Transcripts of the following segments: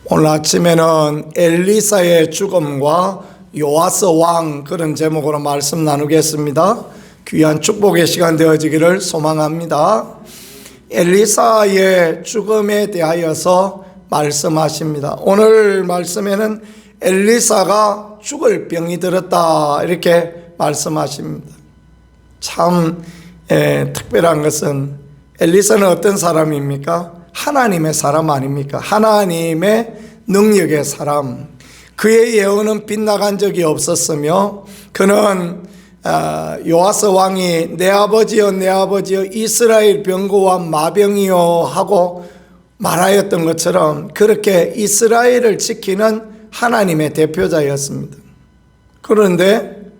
오늘 아침에는 엘리사의 죽음과 요아스 왕, 그런 제목으로 말씀 나누겠습니다. 귀한 축복의 시간 되어지기를 소망합니다. 엘리사의 죽음에 대하여서 말씀하십니다. 오늘 말씀에는 엘리사가 죽을 병이 들었다 이렇게 말씀하십니다. 참 특별한 것은 엘리사는 어떤 사람입니까? 하나님의 사람 아닙니까? 하나님의 능력의 사람. 그의 예언은 빗나간 적이 없었으며 그는 요아스 왕이 내 아버지여 내 아버지여 이스라엘 병거와 마병이요 하고 말하였던 것처럼 그렇게 이스라엘을 지키는 하나님의 대표자였습니다. 그런데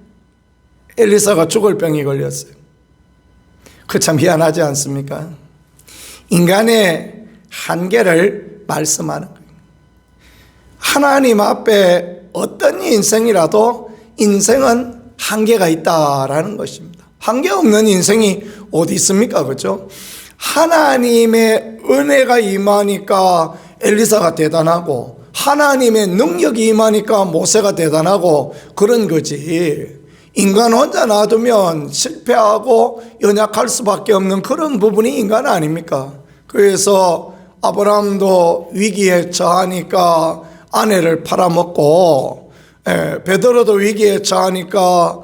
엘리사가 죽을 병이 걸렸어요. 그 참 희한하지 않습니까? 인간의 한계를 말씀하는 거예요. 하나님 앞에 어떤 인생이라도 인생은 한계가 있다라는 것입니다. 한계 없는 인생이 어디 있습니까? 그렇죠? 하나님의 은혜가 임하니까 엘리사가 대단하고 하나님의 능력이 임하니까 모세가 대단하고 그런 거지. 인간 혼자 놔두면 실패하고 연약할 수밖에 없는 그런 부분이 인간 아닙니까? 그래서 아브라함도 위기에 처하니까 아내를 팔아먹고, 베드로도 위기에 처하니까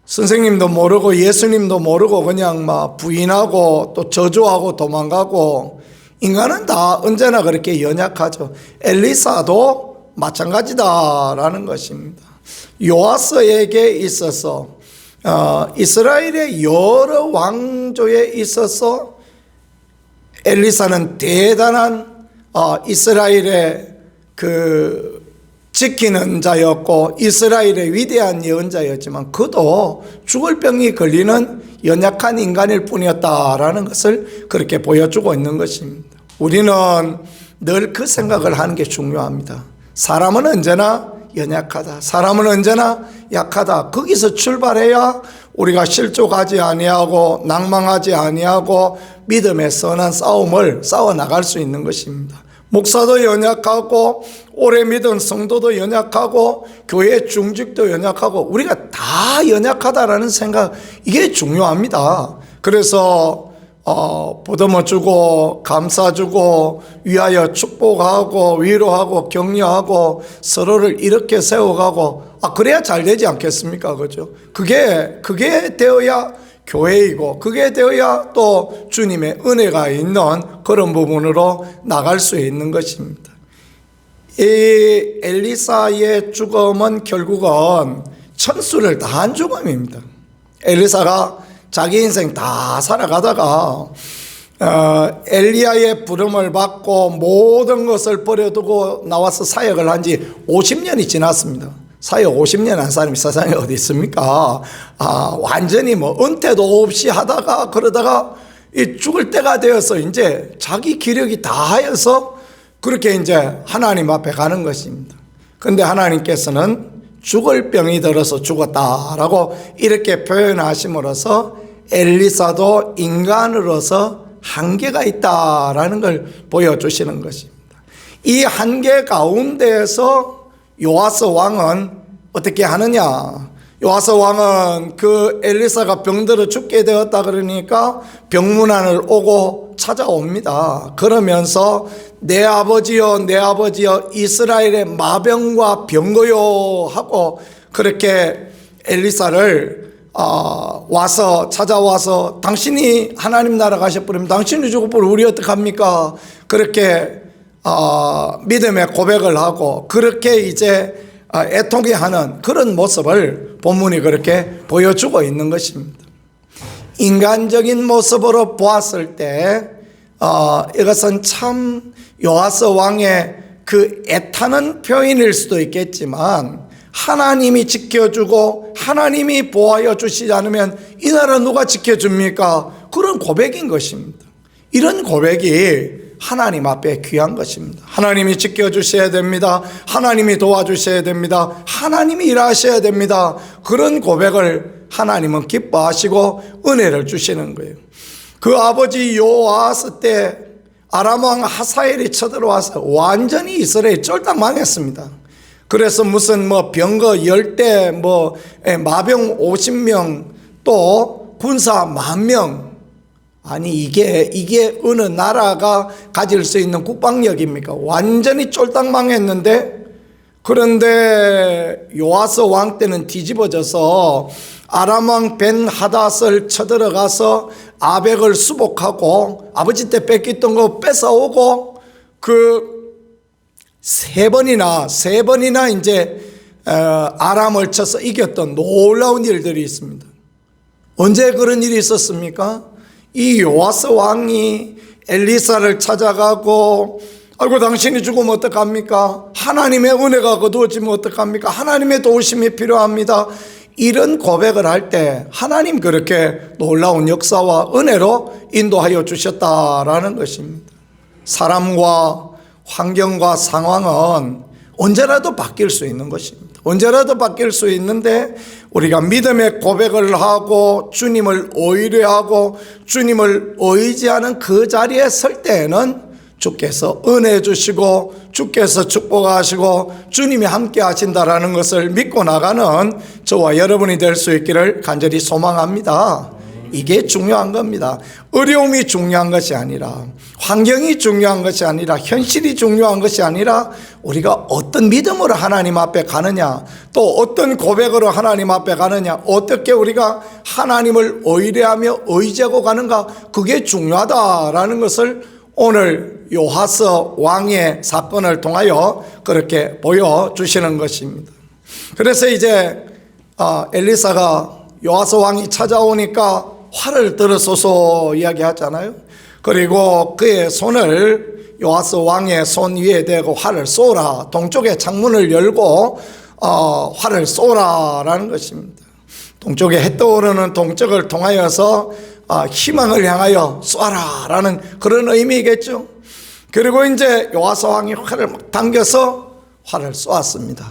선생님도 모르고 예수님도 모르고 그냥 막 부인하고 또 저주하고 도망가고, 인간은 다 언제나 그렇게 연약하죠. 엘리사도 마찬가지다라는 것입니다. 요아스에게 있어서 이스라엘의 여러 왕조에 있어서 엘리사는 대단한 이스라엘의 그 지키는 자였고 이스라엘의 위대한 예언자였지만 그도 죽을 병이 걸리는 연약한 인간일 뿐이었다라는 것을 그렇게 보여주고 있는 것입니다. 우리는 늘 그 생각을 하는 게 중요합니다. 사람은 언제나 연약하다. 사람은 언제나 약하다. 거기서 출발해야 우리가 실족하지 아니하고 낭망하지 아니하고 믿음의 선한 싸움을 싸워나갈 수 있는 것입니다. 목사도 연약하고 오래 믿은 성도도 연약하고 교회 중직도 연약하고 우리가 다 연약하다라는 생각, 이게 중요합니다. 그래서 보듬어주고 감싸주고 위하여 축복하고 위로하고 격려하고 서로를 이렇게 세워가고 그래야 잘 되지 않겠습니까? 그죠? 그게 되어야 교회이고 그게 되어야 또 주님의 은혜가 있는 그런 부분으로 나갈 수 있는 것입니다. 이 엘리사의 죽음은 결국은 천수를 다한 죽음입니다. 엘리사가 자기 인생 다 살아가다가 엘리야의 부름을 받고 모든 것을 버려두고 나와서 사역을 한 지 50년이 지났습니다. 사역 50년 한 사람이 세상에 어디 있습니까? 완전히 은퇴도 없이 하다가 그러다가 죽을 때가 되어서 이제 자기 기력이 다 하여서 그렇게 이제 하나님 앞에 가는 것입니다. 그런데 하나님께서는 죽을 병이 들어서 죽었다라고 이렇게 표현하심으로써 엘리사도 인간으로서 한계가 있다라는 걸 보여주시는 것입니다. 이 한계 가운데에서 요아스 왕은 어떻게 하느냐? 요아스 왕은 그 엘리사가 병들어 죽게 되었다 그러니까 병문안을 오고 찾아옵니다. 그러면서 내 아버지여 내 아버지여 이스라엘의 마병과 병거요 하고 그렇게 엘리사를 찾아와서 당신이 하나님 나라 가셔버리면 당신이 죽어버리면 우리 어떡합니까? 그렇게 믿음의 고백을 하고 그렇게 이제 애통해 하는 그런 모습을 본문이 그렇게 보여주고 있는 것입니다. 인간적인 모습으로 보았을 때 이것은 참 요아스 왕의 그 애타는 표현일 수도 있겠지만 하나님이 지켜주고 하나님이 보호하여 주시지 않으면 이 나라 누가 지켜줍니까? 그런 고백인 것입니다. 이런 고백이 하나님 앞에 귀한 것입니다. 하나님이 지켜주셔야 됩니다. 하나님이 도와주셔야 됩니다. 하나님이 일하셔야 됩니다. 그런 고백을 하나님은 기뻐하시고 은혜를 주시는 거예요. 그 아버지 요아스 때 아람 왕 하사엘이 쳐들어와서 완전히 이스라엘이 쫄딱 망했습니다. 그래서 무슨 뭐 병거 10대, 뭐 마병 50명, 또 군사 10,000명. 아니 이게 어느 나라가 가질 수 있는 국방력입니까? 완전히 쫄딱 망했는데, 그런데 요아스 왕 때는 뒤집어져서 아람 왕 벤 하닷을 쳐들어가서 아벡을 수복하고 아버지 때 뺏겼던 거 뺏어오고 세 번이나 이제 아람을 쳐서 이겼던 놀라운 일들이 있습니다. 언제 그런 일이 있었습니까? 이 요아스 왕이 엘리사를 찾아가고, 아이고 당신이 죽으면 어떡합니까? 하나님의 은혜가 거두어지면 어떡합니까? 하나님의 도우심이 필요합니다. 이런 고백을 할 때 하나님 그렇게 놀라운 역사와 은혜로 인도하여 주셨다라는 것입니다. 사람과 환경과 상황은 언제라도 바뀔 수 있는 것입니다. 언제라도 바뀔 수 있는데, 우리가 믿음의 고백을 하고 주님을 의뢰하고 주님을 의지하는 그 자리에 설 때에는 주께서 은혜 주시고 주께서 축복하시고 주님이 함께 하신다라는 것을 믿고 나가는 저와 여러분이 될 수 있기를 간절히 소망합니다. 이게 중요한 겁니다. 어려움이 중요한 것이 아니라, 환경이 중요한 것이 아니라, 현실이 중요한 것이 아니라, 우리가 어떤 믿음으로 하나님 앞에 가느냐, 또 어떤 고백으로 하나님 앞에 가느냐, 어떻게 우리가 하나님을 의뢰하며 의지하고 가는가, 그게 중요하다라는 것을 오늘 요아스 왕의 사건을 통하여 그렇게 보여주시는 것입니다. 그래서 이제 엘리사가 요아스 왕이 찾아오니까 활을 들어서서 이야기하잖아요. 그리고 그의 손을 요아스 왕의 손 위에 대고 활을 쏘라, 동쪽의 창문을 열고 활을 쏘라라는 것입니다. 동쪽에 해 떠오르는 동쪽을 통하여서 희망을 향하여 쏘라라는 그런 의미겠죠. 그리고 이제 요아스 왕이 활을 막 당겨서 활을 쏘았습니다.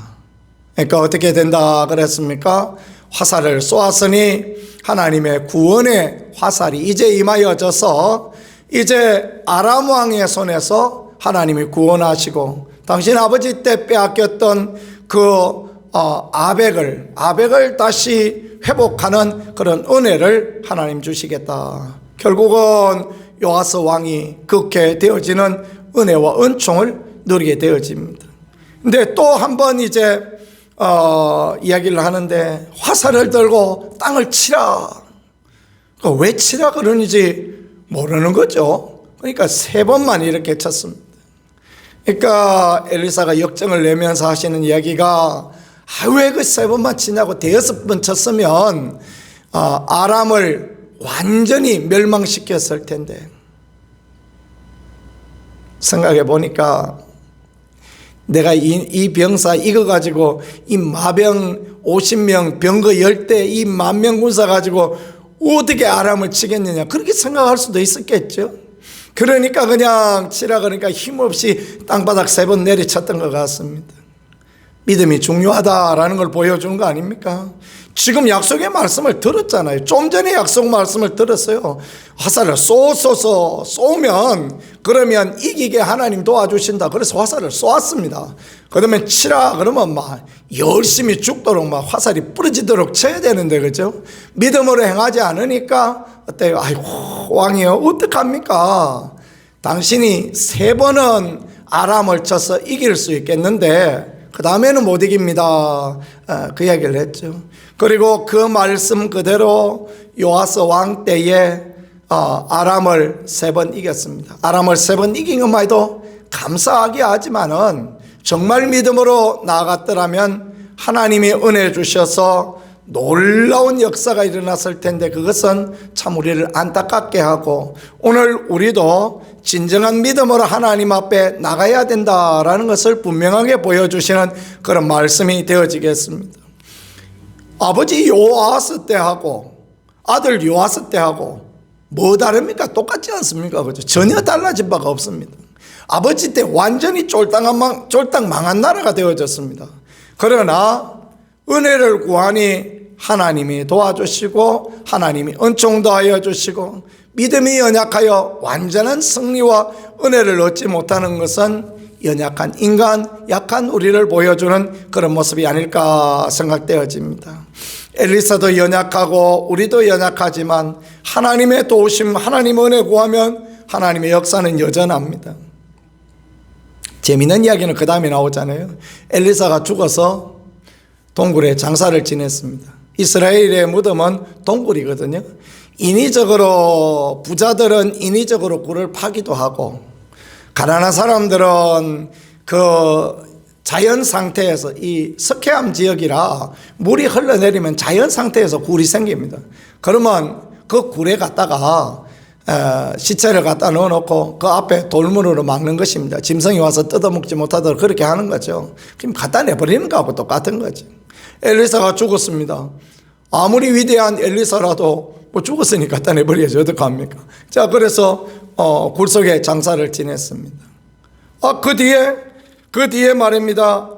그러니까 어떻게 된다 그랬습니까? 화살을 쏘았으니 하나님의 구원의 화살이 이제 임하여져서 이제 아람 왕의 손에서 하나님이 구원하시고, 당신 아버지 때 빼앗겼던 그 아벡을 다시 회복하는 그런 은혜를 하나님 주시겠다. 결국은 요아스 왕이 그렇게 되어지는 은혜와 은총을 누리게 되어집니다. 근데 또 한 번 이제 이야기를 하는데, 화살을 들고 땅을 치라. 왜 치라 그러는지 모르는 거죠. 그러니까 3번만 이렇게 쳤습니다. 그러니까 엘리사가 역정을 내면서 하시는 이야기가, 왜 그 3번만 치냐고, 5번 쳤으면 아람을 완전히 멸망시켰을 텐데. 생각해 보니까 내가 이 병사 이거 가지고 이 마병 50명, 병거 10대, 이 10,000명 군사 가지고 어떻게 아람을 치겠느냐, 그렇게 생각할 수도 있었겠죠. 그러니까 그냥 치라 그러니까 힘없이 땅바닥 3번 내리쳤던 것 같습니다. 믿음이 중요하다라는 걸 보여주는 거 아닙니까? 지금 약속의 말씀을 들었잖아요. 좀 전에 약속 말씀을 들었어요. 화살을 쏘면 그러면 이기게 하나님 도와주신다. 그래서 화살을 쏘았습니다. 그러면 치라 그러면 막 열심히 죽도록 막 화살이 부러지도록 쳐야 되는데, 그죠? 믿음으로 행하지 않으니까 어때요? 아이고 왕이요, 어떡합니까? 당신이 3번은 아람을 쳐서 이길 수 있겠는데 그 다음에는 못 이깁니다. 그 이야기를 했죠. 그리고 그 말씀 그대로 요아스 왕 때에 아람을 3번 이겼습니다. 아람을 3번 이긴 것만 해도 감사하게 하지만은, 정말 믿음으로 나아갔더라면 하나님이 은혜 주셔서 놀라운 역사가 일어났을 텐데, 그것은 참 우리를 안타깝게 하고, 오늘 우리도 진정한 믿음으로 하나님 앞에 나가야 된다라는 것을 분명하게 보여주시는 그런 말씀이 되어지겠습니다. 아버지 요아스 때하고 아들 요아스 때하고 뭐 다릅니까? 똑같지 않습니까? 그죠? 전혀 달라진 바가 없습니다. 아버지 때 완전히 쫄딱 망한 나라가 되어졌습니다. 그러나 은혜를 구하니 하나님이 도와주시고 하나님이 은총 더하여 주시고 믿음이 연약하여 완전한 승리와 은혜를 얻지 못하는 것은 연약한 인간, 약한 우리를 보여주는 그런 모습이 아닐까 생각되어집니다. 엘리사도 연약하고 우리도 연약하지만 하나님의 도우심, 하나님 은혜 구하면 하나님의 역사는 여전합니다. 재미있는 이야기는 그 다음에 나오잖아요. 엘리사가 죽어서 동굴에 장사를 지냈습니다. 이스라엘의 무덤은 동굴이거든요. 인위적으로, 부자들은 인위적으로 굴을 파기도 하고, 가난한 사람들은 그 자연 상태에서, 이 석회암 지역이라 물이 흘러내리면 자연 상태에서 굴이 생깁니다. 그러면 그 굴에 갖다가 시체를 갖다 넣어놓고 그 앞에 돌문으로 막는 것입니다. 짐승이 와서 뜯어먹지 못하도록 그렇게 하는 거죠. 그럼 갖다 내버리는 거하고 똑같은 거죠. 엘리사가 죽었습니다. 아무리 위대한 엘리사라도 뭐 죽었으니까 갖다 내버려야지 어떡합니까? 자, 그래서 굴 속에 장사를 지냈습니다. 그 뒤에 말입니다.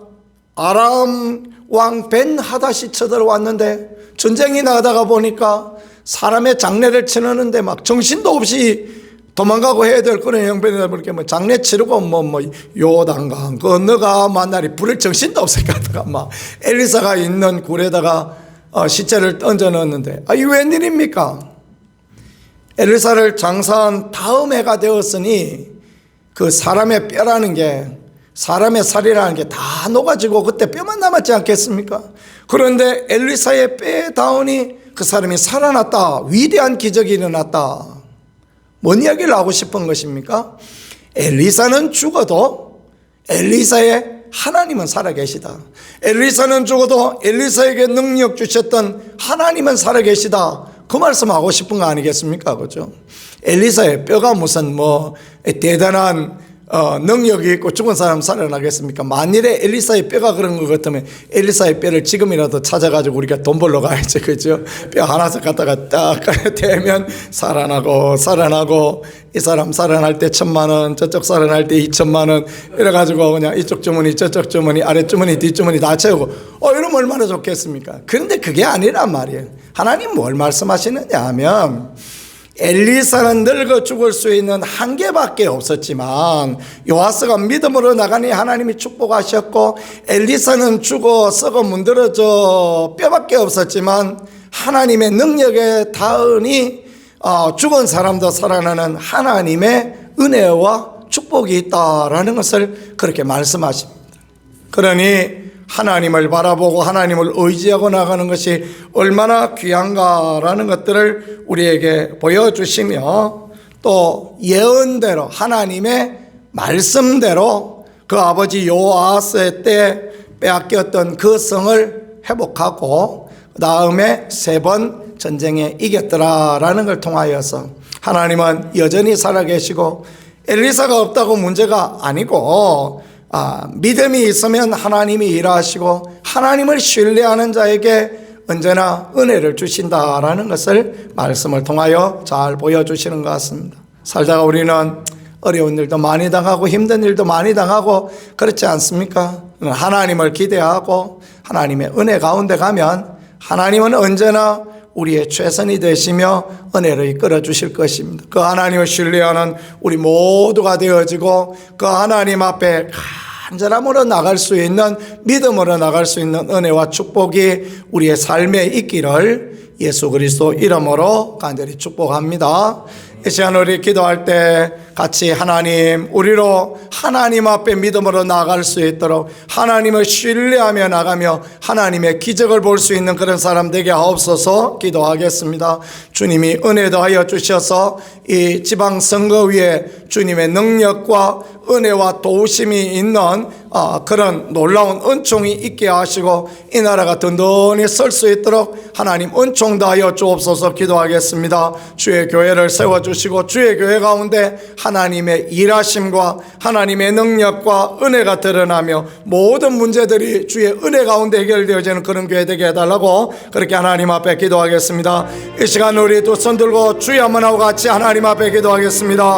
아람 왕 벤 하닷이 쳐들어왔는데 전쟁이 나가다가 보니까 사람의 장례를 치르는데 막 정신도 없이 도망가고 해야 될 그런 형편이다 보니까 뭐 장례 치르고 뭐 요단강 건너가 만날이 부를 정신도 없으니까 막 엘리사가 있는 굴에다가 시체를 던져 넣었는데 이 웬일입니까? 엘리사를 장사한 다음 해가 되었으니 그 사람의 뼈라는 게, 사람의 살이라는 게 다 녹아지고 그때 뼈만 남았지 않겠습니까? 그런데 엘리사의 뼈에 닿으니 그 사람이 살아났다. 위대한 기적이 일어났다. 뭔 이야기를 하고 싶은 것입니까? 엘리사는 죽어도 엘리사의 하나님은 살아계시다. 엘리사는 죽어도 엘리사에게 능력 주셨던 하나님은 살아계시다. 그 말씀하고 싶은 거 아니겠습니까? 그죠? 엘리사의 뼈가 무슨 대단한 능력이 있고 죽은 사람 살아나겠습니까? 만일에 엘리사의 뼈가 그런 것 같으면 엘리사의 뼈를 지금이라도 찾아가지고 우리가 돈 벌러 가야지, 그죠? 뼈 하나씩 갖다가 딱 대면 살아나고 이 사람 살아날 때 1,000,000원, 저쪽 살아날 때 2,000,000원 이래가지고 그냥 이쪽 주머니 저쪽 주머니 아래 주머니 뒷주머니 다 채우고 이러면 얼마나 좋겠습니까? 그런데 그게 아니란 말이에요. 하나님 뭘 말씀하시느냐 하면 엘리사는 늙어 죽을 수 있는 한계밖에 없었지만 요아스가 믿음으로 나가니 하나님이 축복하셨고, 엘리사는 죽어 썩어 문드러져 뼈밖에 없었지만 하나님의 능력에 닿으니 죽은 사람도 살아나는 하나님의 은혜와 축복이 있다라는 것을 그렇게 말씀하십니다. 그러니 하나님을 바라보고 하나님을 의지하고 나가는 것이 얼마나 귀한가라는 것들을 우리에게 보여주시며, 또 예언대로 하나님의 말씀대로 그 아버지 요아스의 때 빼앗겼던 그 성을 회복하고 그 다음에 3번 전쟁에 이겼더라라는 걸 통하여서 하나님은 여전히 살아계시고 엘리사가 없다고 문제가 아니고 믿음이 있으면 하나님이 일하시고 하나님을 신뢰하는 자에게 언제나 은혜를 주신다라는 것을 말씀을 통하여 잘 보여주시는 것 같습니다. 살다가 우리는 어려운 일도 많이 당하고 힘든 일도 많이 당하고 그렇지 않습니까? 하나님을 기대하고 하나님의 은혜 가운데 가면 하나님은 언제나 우리의 최선이 되시며 은혜를 이끌어 주실 것입니다. 그 하나님을 신뢰하는 우리 모두가 되어지고 그 하나님 앞에 간절함으로 나갈 수 있는, 믿음으로 나갈 수 있는 은혜와 축복이 우리의 삶에 있기를 예수 그리스도 이름으로 간절히 축복합니다. 이 시간 우리 기도할 때 같이 하나님, 우리로 하나님 앞에 믿음으로 나아갈 수 있도록 하나님을 신뢰하며 나가며 하나님의 기적을 볼 수 있는 그런 사람 되게 하옵소서 기도하겠습니다. 주님이 은혜 더하여 주셔서 이 지방선거위에 주님의 능력과 은혜와 도우심이 있는 그런 놀라운 은총이 있게 하시고 이 나라가 든든히 설 수 있도록 하나님 은총 다하여 주옵소서 기도하겠습니다. 주의 교회를 세워주시고 주의 교회 가운데 하나님의 일하심과 하나님의 능력과 은혜가 드러나며 모든 문제들이 주의 은혜 가운데 해결되어지는 그런 교회 되게 해달라고 그렇게 하나님 앞에 기도하겠습니다. 이 시간 우리 두 손 들고 주여 한번 하고 같이 하나님 앞에 기도하겠습니다.